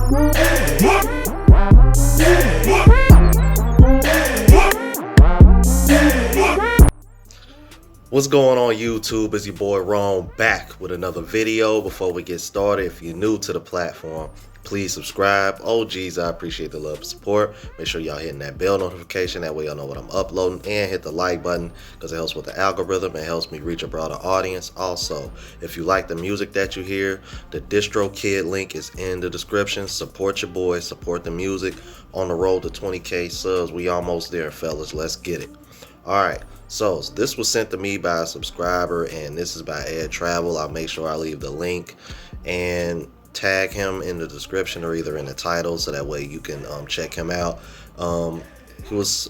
What's going on YouTube? It's your boy Ron back with another video. Before we get started, if you're new to the platform, please subscribe. Oh geez, I appreciate the love and support. Make sure y'all hitting that bell notification, that way y'all know what I'm uploading, and hit the like button because it helps with the algorithm and helps me reach a broader audience. Also, if you like the music that you hear, the DistroKid link is in the description. Support your boy, support the music. On the road to 20k subs, we almost there, fellas. Let's get it. Alright, so this was sent to me by a subscriber, and this is by Ed Travel. I'll make sure I leave the link and tag him in the description or either in the title, so that way you can check him out. He was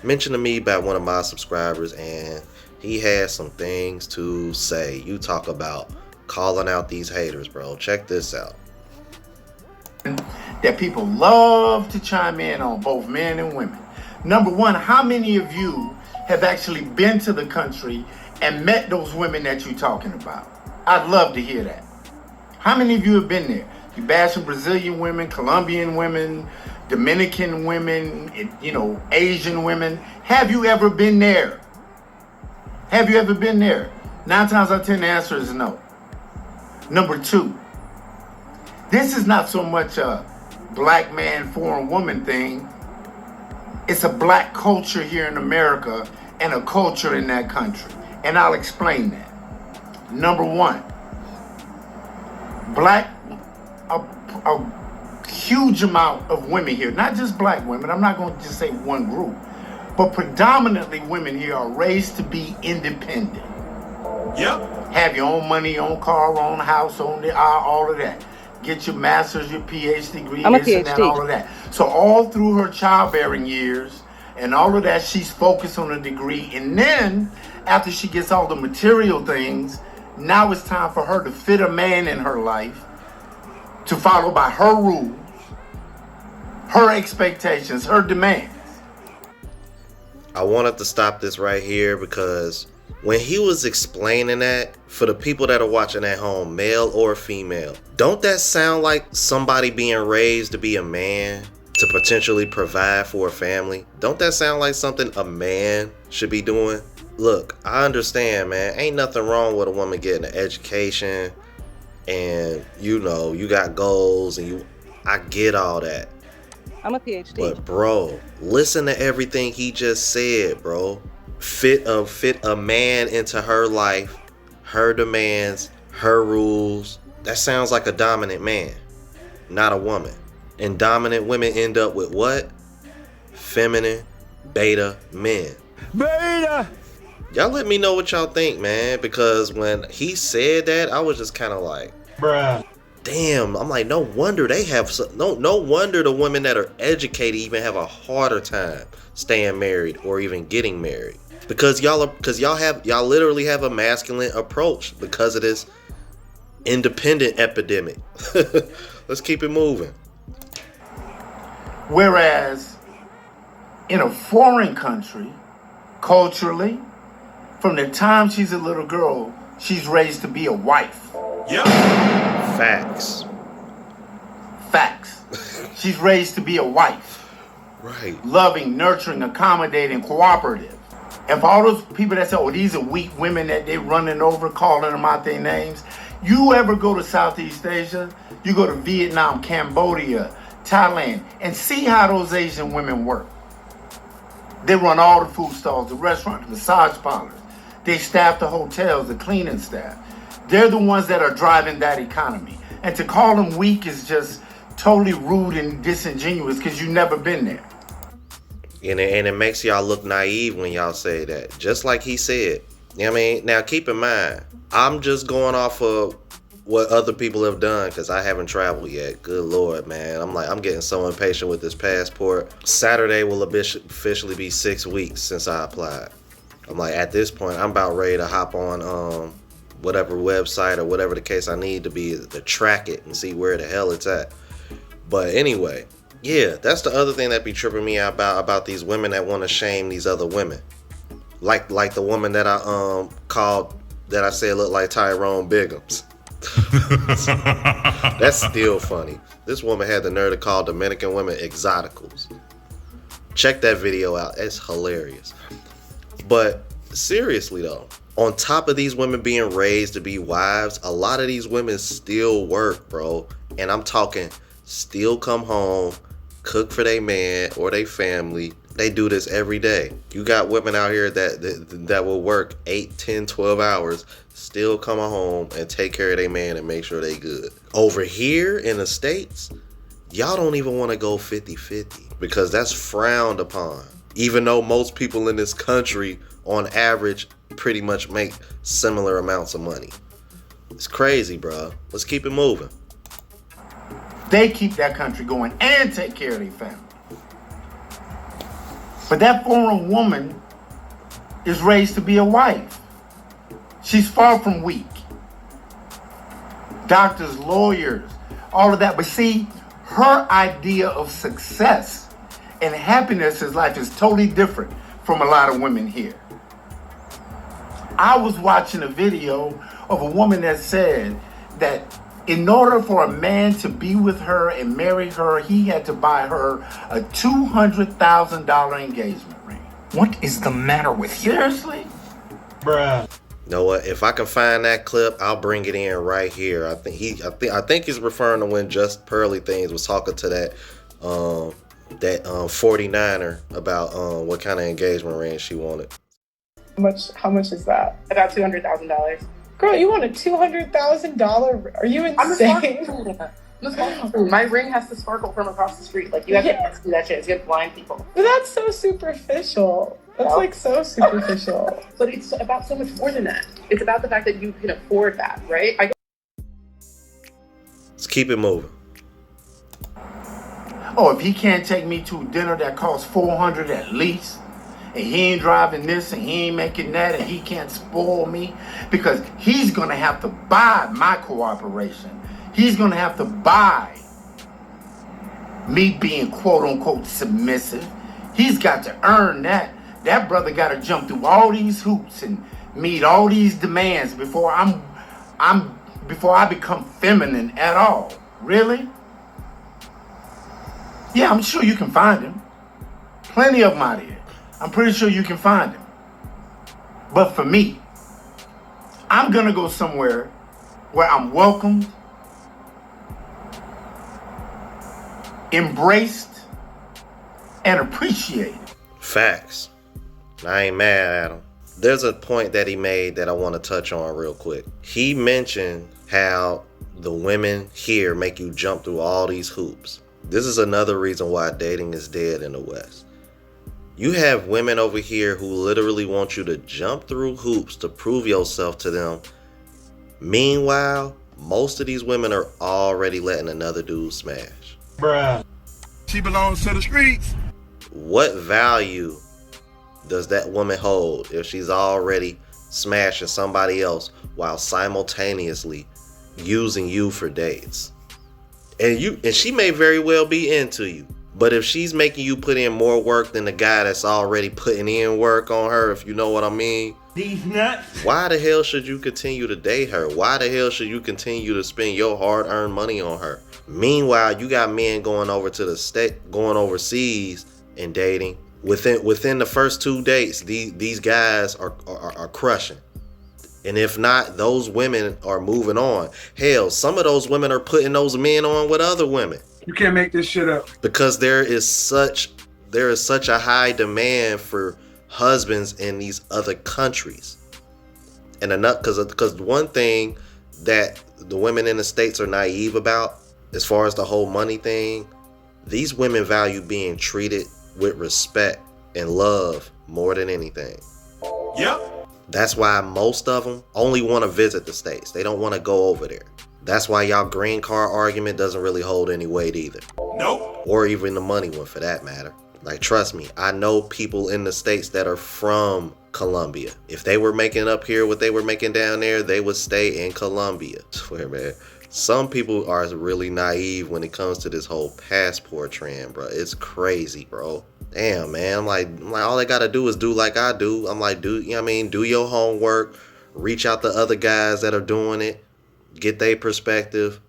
mentioned to me by one of my subscribers, and he has some things to say. You talk about calling out these haters, bro. Check this out. That people love to chime in on, both men and women. Number one, how many of you have actually been to the country and met those women that you're talking about? I'd love to hear that. How many of you have been there? You bashing Brazilian women, Colombian women, Dominican women, you know, Asian women. Have you ever been there? Have you ever been there? 9 times out of 10, the answer is no. Number two, this is not so much a black man, foreign woman thing. It's a black culture here in America and a culture in that country. And I'll explain that. Number one, a huge amount of women here, not just black women, I'm not going to just say one group, but predominantly women here are raised to be independent. Yep. Have your own money, your own car, own house, own all of that. Get your master's, your PhD degree, this and that, all of that. So all through her childbearing years and all of that, she's focused on a degree. And then after she gets all the material things, now it's time for her to fit a man in her life, to follow by her rules, her expectations, her demands. I wanted to stop this right here because when he was explaining that, for the people that are watching at home, male or female, don't that sound like somebody being raised to be a man to potentially provide for a family? Don't that sound like something a man should be doing? Look, I understand, man. Ain't nothing wrong with a woman getting an education and, you know, you got goals and I get all that. I'm a PhD. But bro, listen to everything he just said, bro. Fit a man into her life, her demands, her rules. That sounds like a dominant man, not a woman. And dominant women end up with what? Feminine, beta men. Beta! Y'all let me know what y'all think, man, because when he said that, I was just kind of like, bruh. Damn, I'm like, no wonder they have no wonder the women that are educated even have a harder time staying married or even getting married. Because y'all literally have a masculine approach because of this independent epidemic. Let's keep it moving. Whereas in a foreign country, culturally, from the time she's a little girl, she's raised to be a wife. Yep. Facts. She's raised to be a wife. Right. Loving, nurturing, accommodating, cooperative. And for all those people that say, oh, these are weak women that they running over, calling them out their names. You ever go to Southeast Asia, you go to Vietnam, Cambodia, Thailand, and see how those Asian women work. They run all the food stalls, the restaurants, the massage parlors. They staff the hotels, the cleaning staff. They're the ones that are driving that economy. And to call them weak is just totally rude and disingenuous because you've never been there. And it makes y'all look naive when y'all say that. Just like he said. You know what I mean? Now, keep in mind, I'm just going off of what other people have done because I haven't traveled yet. Good Lord, man. I'm getting so impatient with this passport. Saturday will officially be 6 weeks since I applied. I'm like, at this point, I'm about ready to hop on whatever website or whatever the case I need to be to track it and see where the hell it's at. But anyway, yeah, that's the other thing that be tripping me out about these women that want to shame these other women. Like the woman that I called, that I said looked like Tyrone Biggums. That's still funny. This woman had the nerve to call Dominican women exoticals. Check that video out. It's hilarious. But seriously though, on top of these women being raised to be wives, a lot of these women still work, bro. And I'm talking still come home, cook for their man or their family. They do this every day. You got women out here that will work 8, 10, 12 hours, still come home and take care of their man and make sure they good. Over here in the States, y'all don't even want to go 50-50 because that's frowned upon. Even though most people in this country on average pretty much make similar amounts of money. It's crazy, bro. Let's keep it moving. They keep that country going and take care of their family. But that foreign woman is raised to be a wife. She's far from weak. Doctors, lawyers, all of that. But see, her idea of success and happiness in life is totally different from a lot of women here. I was watching a video of a woman that said that in order for a man to be with her and marry her, he had to buy her a $200,000 engagement ring. What is the matter with you? Seriously? Bruh. You know what? If I can find that clip, I'll bring it in right here. I think he's referring to when Just Pearly Things was talking to that 49er about what kind of engagement ring she wanted. How much is that? About $200,000. Girl, you want a $200,000? Are you insane? My ring has to sparkle from across the street. Like, you have to see that shit. It's gonna blind people. But that's so superficial. That's like so superficial. But it's about so much more than that. It's about the fact that you can afford that, right? Let's keep it moving. Oh, if he can't take me to dinner that costs $400 at least, and he ain't driving this and he ain't making that, and he can't spoil me, because he's gonna have to buy my cooperation. He's gonna have to buy me being quote unquote submissive. He's got to earn that. That brother gotta jump through all these hoops and meet all these demands before I become feminine at all. Really? Yeah, I'm sure you can find him. Plenty of them out here. I'm pretty sure you can find him. But for me, I'm gonna go somewhere where I'm welcomed, embraced, and appreciated. Facts. I ain't mad at him. There's a point that he made that I want to touch on real quick. He mentioned how the women here make you jump through all these hoops. This is another reason why dating is dead in the West. You have women over here who literally want you to jump through hoops to prove yourself to them. Meanwhile, most of these women are already letting another dude smash. Bruh. She belongs to the streets. What value does that woman hold if she's already smashing somebody else while simultaneously using you for dates? And she may very well be into you. But if she's making you put in more work than the guy that's already putting in work on her, if you know what I mean. These nuts. Why the hell should you continue to date her? Why the hell should you continue to spend your hard-earned money on her? Meanwhile, you got men going overseas and dating. Within the first 2 dates, these guys are crushing. And if not, those women are moving on. Hell, some of those women are putting those men on with other women. You can't make this shit up. Because there is such a high demand for husbands in these other countries. And because one thing that the women in the States are naive about, as far as the whole money thing, these women value being treated with respect and love more than anything. Yep. That's why most of them only want to visit the States. They don't want to go over there. That's why y'all green card argument doesn't really hold any weight either. Nope. Or even the money one for that matter. Like, trust me, I know people in the States that are from Colombia. If they were making up here what they were making down there, they would stay in Colombia. I swear, man. Some people are really naive when it comes to this whole passport trend, bro. It's crazy, bro. Damn, man. I'm like, all they gotta do is do like I do. I'm like, you know what I mean? Do your homework. Reach out to other guys that are doing it. get their perspective.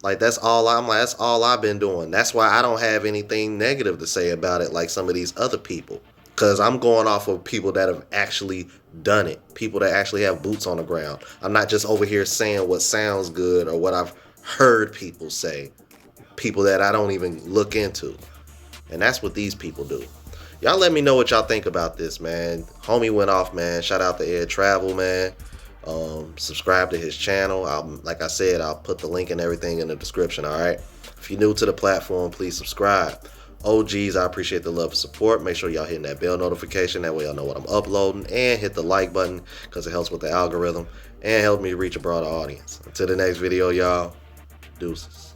Like that's all that's all I've been doing. That's why I don't have anything negative to say about it like some of these other people. Cause I'm going off of people that have actually done it. People that actually have boots on the ground. I'm not just over here saying what sounds good or what I've heard people say. People that I don't even look into. And that's what these people do. Y'all let me know what y'all think about this, man. Homie went off, man. Shout out to Ed Travel, man. Subscribe to his channel. Like I said, I'll put the link and everything in the description, all right? If you're new to the platform, please subscribe. OGs, I appreciate the love and support. Make sure y'all hitting that bell notification. That way y'all know what I'm uploading. And hit the like button because it helps with the algorithm and helps me reach a broader audience. Until the next video, y'all. Deuces.